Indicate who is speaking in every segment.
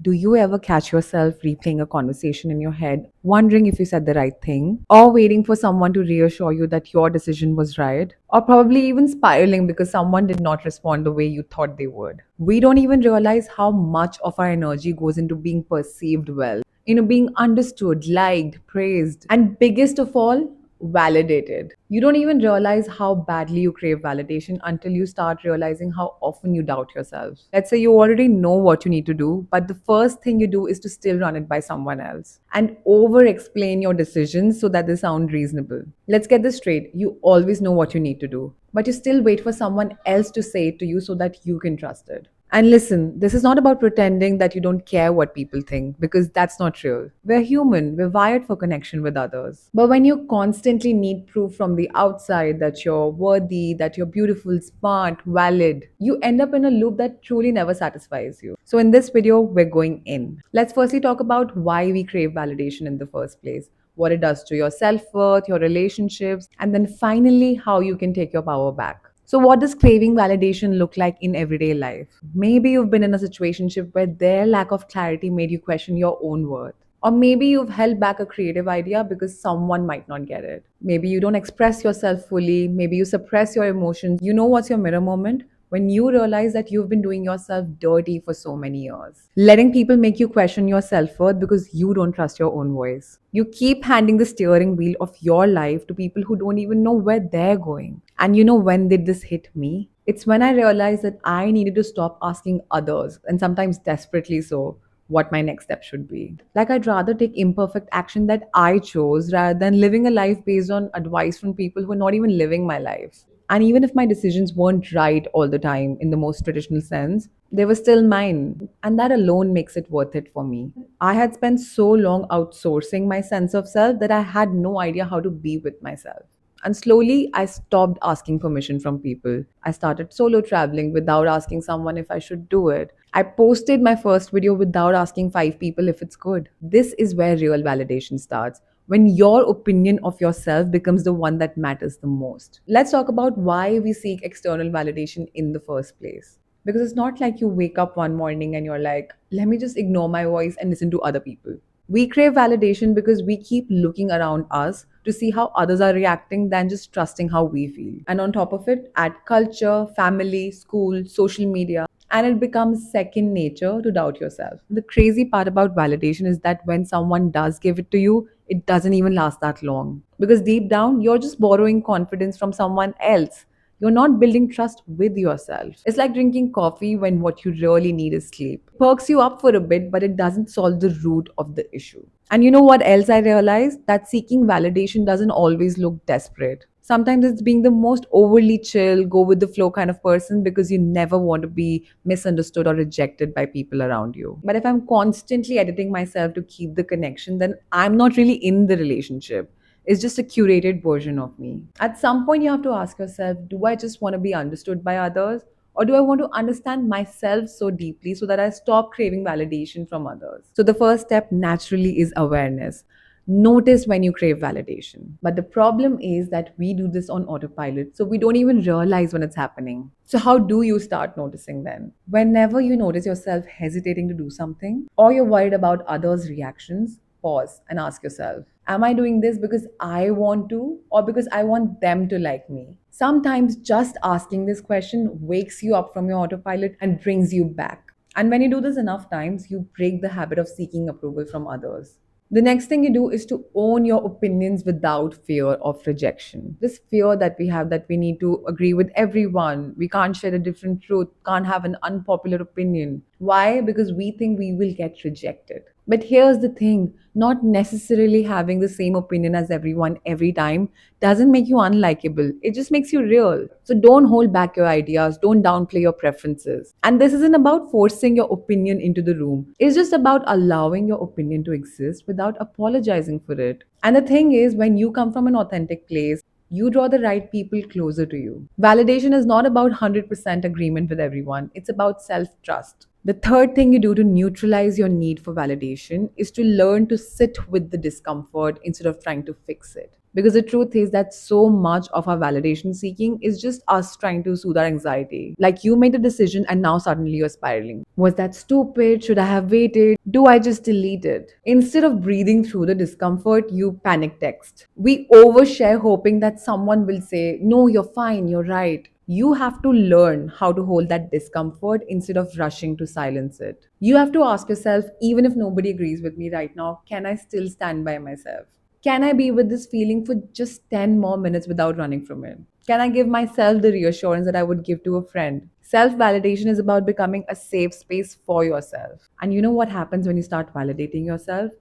Speaker 1: Do you ever catch yourself replaying a conversation in your head, wondering if you said the right thing, or waiting for someone to reassure you that your decision was right, or probably even spiraling because someone did not respond the way you thought they would? We don't even realize how much of our energy goes into being perceived well, being understood, liked, praised, and biggest of all, validated. You don't even realize how badly you crave validation until you start realizing how often you doubt yourself. Let's say you already know what you need to do, but the first thing you do is to still run it by someone else and over explain your decisions so that they sound reasonable. Let's get this straight. You always know what you need to do, but you still wait for someone else to say it to you so that you can trust it. And listen, this is not about pretending that you don't care what people think, because that's not real. We're human, we're wired for connection with others. But when you constantly need proof from the outside that you're worthy, that you're beautiful, smart, valid, you end up in a loop that truly never satisfies you. So, in this video, we're going in. Let's firstly talk about why we crave validation in the first place, what it does to your self worth, your relationships, and then finally, how you can take your power back. So, what does craving validation look like in everyday life? Maybe you've been in a situationship where their lack of clarity made you question your own worth. Or maybe you've held back a creative idea because someone might not get it. Maybe you don't express yourself fully. Maybe you suppress your emotions. You know what's your mirror moment? When you realize that you've been doing yourself dirty for so many years. Letting people make you question your self worth because you don't trust your own voice. You keep handing the steering wheel of your life to people who don't even know where they're going. And you know when did this hit me? It's when I realized that I needed to stop asking others, and sometimes desperately so, what my next step should be. Like, I'd rather take imperfect action that I chose rather than living a life based on advice from people who are not even living my life. And even if my decisions weren't right all the time in the most traditional sense, they were still mine. And that alone makes it worth it for me. I had spent so long outsourcing my sense of self that I had no idea how to be with myself. And slowly, I stopped asking permission from people. I started solo traveling without asking someone if I should do it. I posted my first video without asking five people if it's good. This is where real validation starts, when your opinion of yourself becomes the one that matters the most. Let's talk about why we seek external validation in the first place. Because it's not like you wake up one morning and you're like, let me just ignore my voice and listen to other people. We crave validation because we keep looking around us to see how others are reacting than just trusting how we feel. And on top of it, add culture, family, school, social media, and it becomes second nature to doubt yourself. The crazy part about validation is that when someone does give it to you, it doesn't even last that long. Because deep down, you're just borrowing confidence from someone else. You're not building trust with yourself. It's like drinking coffee when what you really need is sleep. Perks you up for a bit, but it doesn't solve the root of the issue. And you know what else I realized? That seeking validation doesn't always look desperate. Sometimes it's being the most overly chill, go with the flow kind of person because you never want to be misunderstood or rejected by people around you. But if I'm constantly editing myself to keep the connection, then I'm not really in the relationship. It's just a curated version of me. At some point, you have to ask yourself, do I just want to be understood by others? Or do I want to understand myself so deeply so that I stop craving validation from others? So, the first step naturally is awareness. Notice when you crave validation. But the problem is that we do this on autopilot, so we don't even realize when it's happening. So, how do you start noticing then? Whenever you notice yourself hesitating to do something, or you're worried about others' reactions, pause and ask yourself, am I doing this because I want to, or because I want them to like me? Sometimes just asking this question wakes you up from your autopilot and brings you back. And when you do this enough times, you break the habit of seeking approval from others. The next thing you do is to own your opinions without fear of rejection. This fear that we have, that we need to agree with everyone, we can't share a different truth, can't have an unpopular opinion. Why? Because we think we will get rejected. But here's the thing, not necessarily having the same opinion as everyone every time doesn't make you unlikable. It just makes you real. So don't hold back your ideas, don't downplay your preferences. And this isn't about forcing your opinion into the room, it's just about allowing your opinion to exist without apologizing for it. And the thing is, when you come from an authentic place, you draw the right people closer to you. Validation is not about 100% agreement with everyone, it's about self trust. The third thing you do to neutralize your need for validation is to learn to sit with the discomfort instead of trying to fix it. Because the truth is that so much of our validation seeking is just us trying to soothe our anxiety. Like you made a decision and now suddenly you're spiraling. Was that stupid? Should I have waited? Do I just delete it? Instead of breathing through the discomfort, you panic text. We overshare hoping that someone will say, "No, you're fine, you're right." You have to learn how to hold that discomfort instead of rushing to silence it. You have to ask yourself, even if nobody agrees with me right now, can I still stand by myself? Can I be with this feeling for just 10 more minutes without running from it? Can I give myself the reassurance that I would give to a friend? Self validation is about becoming a safe space for yourself. And you know what happens when you start validating yourself?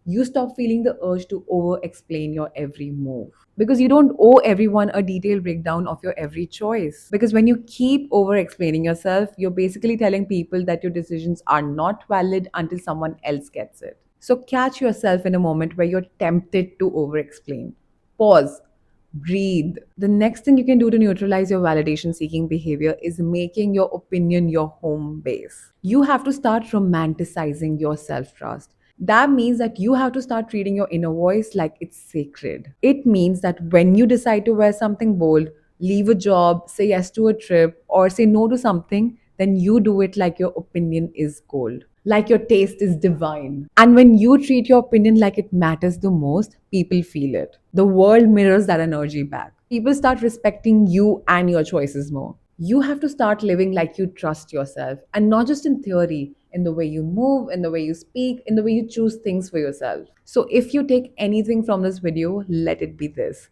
Speaker 1: You stop feeling the urge to over explain your every move. Because you don't owe everyone a detailed breakdown of your every choice. Because when you keep over explaining yourself, you're basically telling people that your decisions are not valid until someone else gets it. So catch yourself in a moment where you're tempted to over explain. Pause, breathe. The next thing you can do to neutralize your validation seeking behavior is making your opinion your home base. You have to start romanticizing your self trust. That means that you have to start treating your inner voice like it's sacred. It means that when you decide to wear something bold, leave a job, say yes to a trip, or say no to something, then you do it like your opinion is gold, like your taste is divine. And when you treat your opinion like it matters the most, people feel it. The world mirrors that energy back. People start respecting you and your choices more. You have to start living like you trust yourself, and not just in theory, in the way you move, in the way you speak, in the way you choose things for yourself. So, if you take anything from this video, let it be this: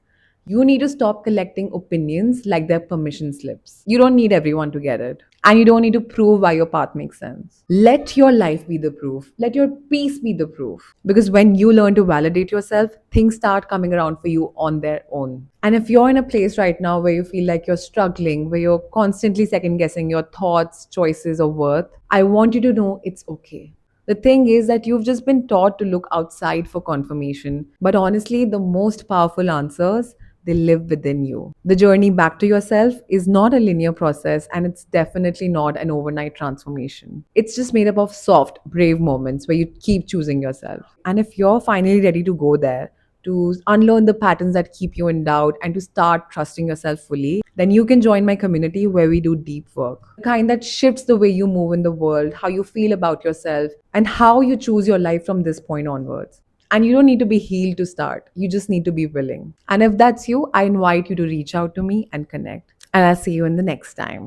Speaker 1: you need to stop collecting opinions like they're permission slips. You don't need everyone to get it. And you don't need to prove why your path makes sense. Let your life be the proof. Let your peace be the proof. Because when you learn to validate yourself, things start coming around for you on their own. And if you're in a place right now where you feel like you're struggling, where you're constantly second guessing your thoughts, choices, or worth, I want you to know it's okay. The thing is that you've just been taught to look outside for confirmation. But honestly, the most powerful answers, they live within you. The journey back to yourself is not a linear process, and it's definitely not an overnight transformation. It's just made up of soft, brave moments where you keep choosing yourself. And if you're finally ready to go there, to unlearn the patterns that keep you in doubt and to start trusting yourself fully, then you can join my community where we do deep work. The kind that shifts the way you move in the world, how you feel about yourself, and how you choose your life from this point onwards. And you don't need to be healed to start. You just need to be willing. And if that's you, I invite you to reach out to me and connect. And I'll see you in the next time.